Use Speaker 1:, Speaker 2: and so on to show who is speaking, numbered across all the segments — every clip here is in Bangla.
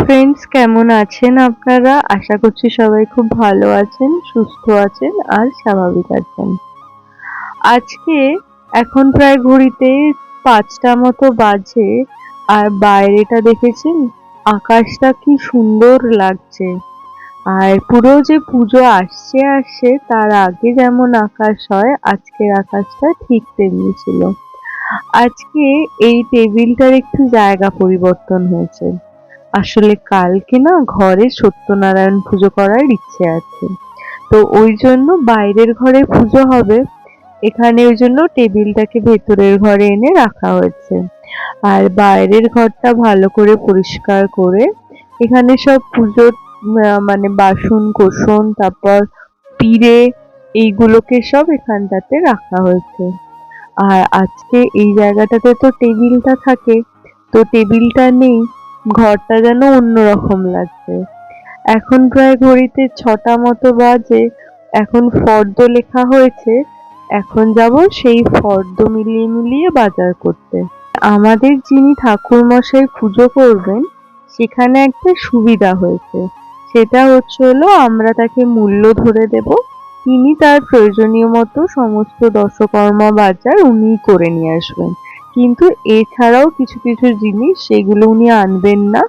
Speaker 1: ফ্রেন্ডস, কেমন আছেন আপনারা? আশা করছি সবাই খুব ভালো আছেন, সুস্থ আছেন আর স্বাভাবিক আছেন। আজকে এখন প্রায় ঘড়িতে ৫টা মতো বাজে। আর বাইরেটা দেখেছেন? আকাশটা কি সুন্দর লাগছে। আর পুরো যে পুজো আসছে আসছে তার আগে যেমন আকাশ হয়, আজকের আকাশটা ঠিক তেমনি ছিল। আজকে এই টেবিলটার একটু জায়গা পরিবর্তন হয়েছে। আসলে কালকে না ঘরে সত্যনারায়ণ পুজো করার ইচ্ছে আছে। তো ওই জন্য বাইরের ঘরে পুজো হবে, এখানে ওই জন্য টেবিলটাকে ভেতরের ঘরে এনে রাখা হয়েছে। আর বাইরের ঘরটা ভালো করে পরিষ্কার করে এখানে সব পুজোর মানে বাসন কোসন, তারপর পিঁড়ে, এইগুলোকে সব এখানটাতে রাখা হয়েছে। আর আজকে এই জায়গাটাতে তো টেবিলটা থাকে, তো টেবিলটা নেই, ঘরটা যেন অন্যরকম লাগছে। এখন প্রায় ঘড়িতে 6টা মতো বাজে। এখন ফর্দ লেখা হয়েছে, এখন যাব সেই ফর্দ মিলিয়ে মিলিয়ে বাজার করতে। আমাদের যিনি ঠাকুর মশাই পুজো করবেন সেখানে একটা সুবিধা হয়েছে, সেটা হলো আমরা তাকে মূল্য ধরে দেব, তিনি তার প্রয়োজনীয় মতো সমস্ত দশকর্মা বাজার উনিই করে নিয়ে আসবেন। কিন্তু এছাড়াও কিছু কিছু জিনিস সেগুলো উনি আনবেন না,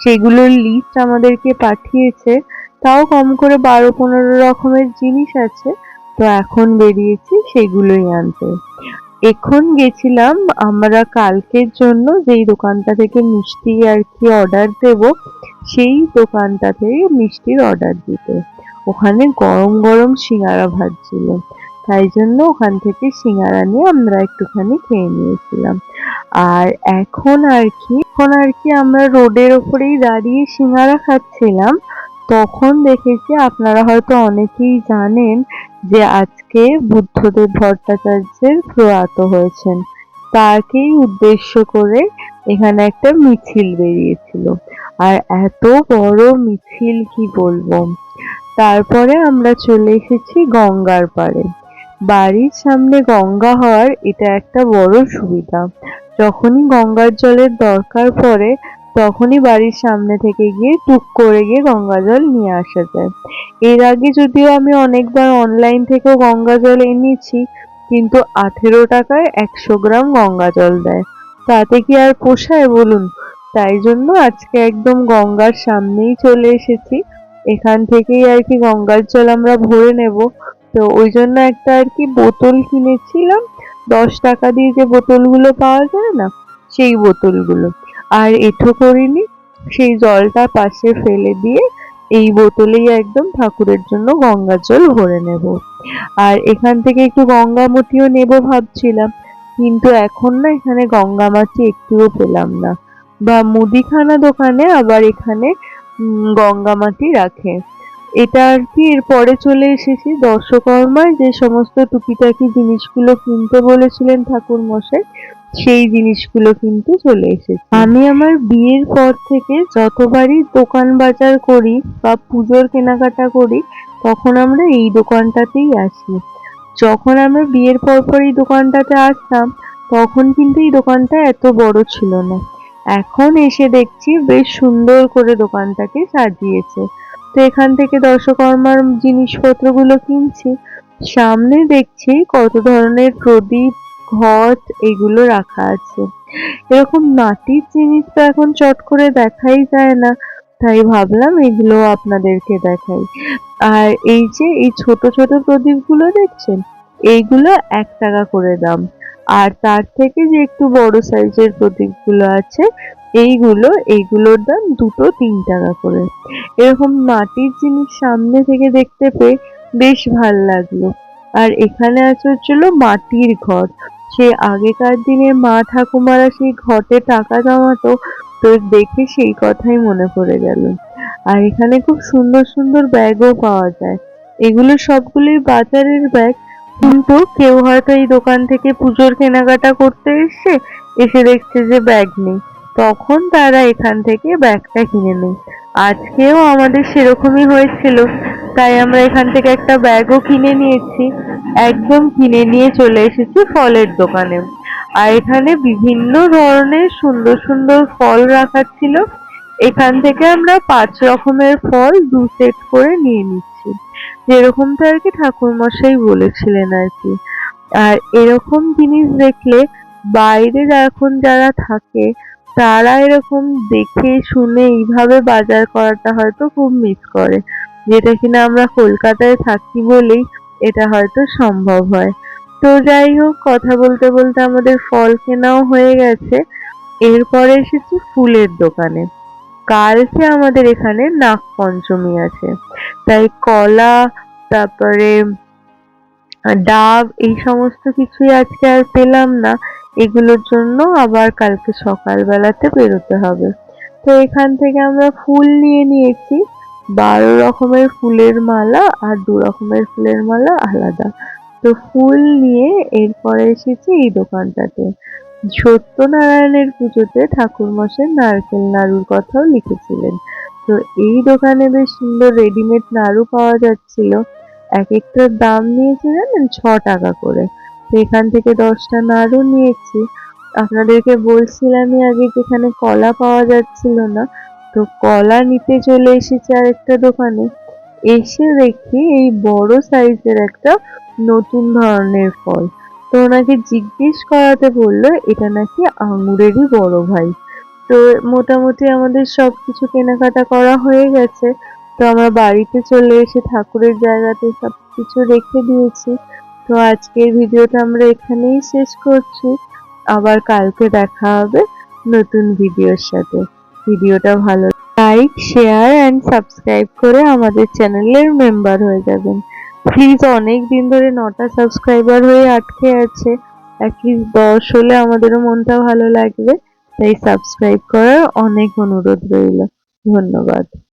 Speaker 1: সেগুলোর লিস্ট আমাদেরকে পাঠিয়েছে। তাও কম করে 12-15 রকমের জিনিস আছে, তো এখন বেরিয়েছি সেগুলোই আনতে। এখন গেছিলাম আমরা কালকের জন্য যেই দোকানটা থেকে মিষ্টি আর কি অর্ডার দেব, সেই দোকানটা থেকে মিষ্টির অর্ডার দিতে। ওখানে গরম গরম সিঙ্গারা ভাজছিল, তাই জন্য ওখান থেকে সিঙ্গারা নিয়ে আমরা একটুখানি খেয়ে নিয়েছিলাম। আর এখন আর কি আমরা রোডের ওপরেই দাঁড়িয়ে সিঙ্গারা খাচ্ছিলাম। তখন দেখেছি, আপনারা হয়তো অনেকেই জানেন যে আজকে বুদ্ধদেব ভট্টাচার্যের প্রয়াত হয়েছেন, তাকেই উদ্দেশ্য করে এখানে একটা মিছিল বেরিয়েছিল। আর এত বড় মিছিল কি বলবো। তারপরে আমরা চলে এসেছি গঙ্গার পাড়ে। বাড়ির সামনে গঙ্গা হওয়ার এটা একটা বড় সুবিধা। যখনই গঙ্গার জলের দরকার পড়ে তখনই বাড়ির সামনে থেকে গিয়ে টুক করে গিয়ে গঙ্গা জল নিয়ে আসা যায়। এর আগে যদিও আমি অনেকবার অনলাইন থেকেও গঙ্গা জল এনেছি, কিন্তু 18 টাকায় 100 গ্রাম গঙ্গা জল দেয়, তাতে কি আর পোষায় বলুন। তাই জন্য আজকে একদম গঙ্গার সামনেই চলে এসেছি, এখান থেকেই আর কি গঙ্গার জল আমরা ভরে নেব। তো ওই জন্য একটা আর কি বোতল কিনেছিলাম, 10 টাকা দিয়ে যে বোতলগুলো পাওয়া যায় না, সেই বোতলগুলো। আর এঁঠো করিনি, সেই জলটা পাশে ফেলে দিয়ে এই বোতলেই একদম ঠাকুরের জন্য গঙ্গার জল ভরে নেব। আর এখান থেকে একটু গঙ্গামতিও নেব ভাবছিলাম, কিন্তু এখন না এখানে গঙ্গামাটি একটুও পেলাম না। বা মুদিখানা দোকানে আবার এখানে গঙ্গামাটি রাখে। এটা আর কি এরপরে চলে এসেছি দশকর্মায় যে সমস্ত টুকিটাকি জিনিসগুলো কিনতে বলেছিলেন ঠাকুর মশাই, সেই জিনিসগুলো কিন্তু চলে এসেছে। আমি আমার বিয়ের পর থেকে যতবারই দোকান বাজার করি বা পুজোর কেনাকাটা করি, তখন আমরা এই দোকানটাতেই আসি। যখন আমরা বিয়ের পর এই দোকানটাতে আসতাম, তখন কিন্তু এই দোকানটা এত বড় ছিল না। এখন এসে দেখছি বেশ সুন্দর করে দোকানটাকে সাজিয়েছে। তো এখান থেকে দশকর্মার জিনিসপত্রগুলো কিনছি। সামনে দেখছি কত ধরনের প্রদীপ, ঘট এগুলো রাখা আছে। এরকম মাটির জিনিস তো এখন চট করে দেখাই যায় না, তাই ভাবলাম এগুলো আপনাদেরকে দেখাই। আর এই যে এই ছোট ছোট প্রদীপগুলো দেখছেন, এইগুলো 1 টাকা করে দাম। আর তার থেকে যে একটু বড় সাইজের প্রদীপগুলো আছে, এইগুলোর দাম দুটো 3 টাকা করে। এরকম মাটির জিনিস সামনে থেকে দেখতে পেয়ে বেশ ভাল লাগলো। আর এখানে আছে মাটির ঘট, সে আগেকার দিনে মা ঠাকুমারা সেই ঘটে টাকা জমাতো, তো দেখে সেই কথাই মনে পড়ে গেল। আর এখানে খুব সুন্দর সুন্দর ব্যাগও পাওয়া যায়, এগুলো সবগুলোই বাজারের ব্যাগ। কিন্তু কেউ হয়তো এই দোকান থেকে পুজোর কেনাকাটা করতে এসে দেখছে যে ব্যাগ নেই, তখন তারা এখান থেকে ব্যাগটা কিনে নেয়। আজকেও আমাদের সেরকমই হয়েছিল, তাই আমরা এখান থেকে একটা ব্যাগও কিনে নিয়েছি। একদম কিনে নিয়ে চলে এসেছি ফলের দোকানে। আর এখানে বিভিন্ন ধরনের সুন্দর সুন্দর ফল রাখা ছিল, এখান থেকে আমরা 5 রকমের ফল 2 সেট করে নিয়ে নিচ্ছি, যেরকমটা আর কি ঠাকুরমশাই বলেছিলেন আর কি। আর এরকম জিনিস দেখলে বাইরে এখন যারা থাকে তারা এরকম দেখে শুনে এইভাবে বাজার করাটা হয়তো খুব মিস করে, যেটা কিনা আমরা কলকাতায় থাকি বলেই এটা হয়তো সম্ভব হয়। তো যাই হোক, কথা বলতে বলতে আমাদের ফল কেনাও হয়ে গেছে। এরপরে এসেছি ফুলের দোকানে। কালকে আমাদের এখানে নাগপঞ্চমী আছে, তাই কলা, তারপরে ডাব এই সমস্ত কিছুই আজকে আর পেলাম না। এগুলোর জন্য আবার কালকে সকালবেলাতে বেরোতে হবে। তো এখান থেকে আমরা ফুল নিয়ে নিয়েছি 12 রকমের ফুলের মালা আর 2 রকমের ফুলের মালা আলাদা। তো ফুল নিয়ে এরপরে এসেছি এই দোকানটাতে। সত্যনারায়ণের পুজোতে ঠাকুরমশাই নারকেল নাড়ুর কথাও লিখেছিলেন। তো এই দোকানে বেশ সুন্দর রেডিমেড নাড়ু পাওয়া যাচ্ছিল। এক একটার দাম নিয়েছে জানেন 6 টাকা করে। তো এখান থেকে 10টা নাড়ু নিয়েছি। আপনাদেরকে বলছিলামই আগে যেখানে কলা পাওয়া যাচ্ছিল না, তো কলা নিতে চলে এসেছি আরেকটা দোকানে। এসে দেখি এই বড় সাইজের একটা নতুন ধরনের ফল। তো ওনাকে জিজ্ঞেস করাতে বললো এটা নাকি আঙুরেরই বড় ভাই। তো মোটামুটি আমাদের সবকিছু কেনাকাটা করা হয়ে গেছে। তো আমরা বাড়িতে চলে এসে ঠাকুরের জায়গাতে সবকিছু রেখে দিয়েছি। তো আজকের ভিডিওটা আমরা এখানেই শেষ করছি। আবার কালকে দেখা হবে নতুন ভিডিওর সাথে। ভিডিওটা ভালো লাইক, শেয়ার এন্ড সাবস্ক্রাইব করে আমাদের চ্যানেলের মেম্বার হয়ে যাবেন। প্লিজ, অনেক দিন ধরে 9টা সাবস্ক্রাইবার হয়ে আটকে আছে, অ্যাটলিস্ট 10 হলে আমাদেরও মনটা ভালো লাগবে। তাই সাবস্ক্রাইব করার অনেক অনুরোধ রইল। ধন্যবাদ।